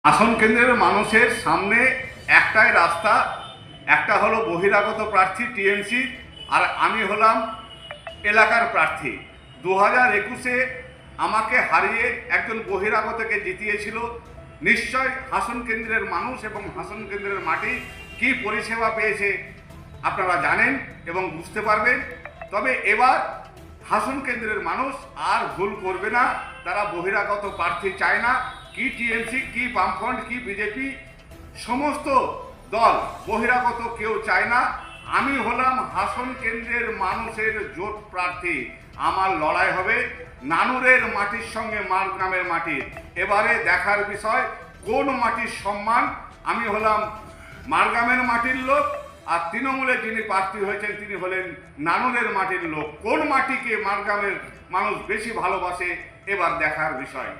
আসন কেন্দ্রের মানুষের সামনে একটাই রাস্তা, একটা হলো বহিরাগত প্রার্থী টিএমসি, আর আমি হলাম এলাকার প্রার্থী। 2021-এ আমাকে হারিয়ে একজন বহিরাগতকে জিতিয়েছিল। নিশ্চয় হাসন কেন্দ্রের মানুষ এবং হাসন কেন্দ্রের মাটি কি পরিষেবা পেয়েছে আপনারা জানেন এবং বুঝতে পারবেন। তবে এবার হাসন কেন্দ্রের মানুষ আর ভুল করবে না, তারা বহিরাগত প্রার্থী চায় না। কি টিএমসি, কি বামফ্রন্ট, কি বিজেপি, সমস্ত দল বহিরাগত কেউ চায় না। আমি হলাম হাসন কেন্দ্রের মানুষের জোট প্রার্থী। আমার লড়াই হবে নানুরের মাটির সঙ্গে মারগ্রামের মাটির। এবারে দেখার বিষয় কোন মাটির সম্মান। আমি হলাম মারগ্রামের মাটির লোক, আর তৃণমূলে যিনি প্রার্থী হয়েছেন তিনি হলেন নানুরের মাটির লোক। কোন মাটিকে মারগ্রামের মানুষ বেশি ভালোবাসে এবার দেখার বিষয়।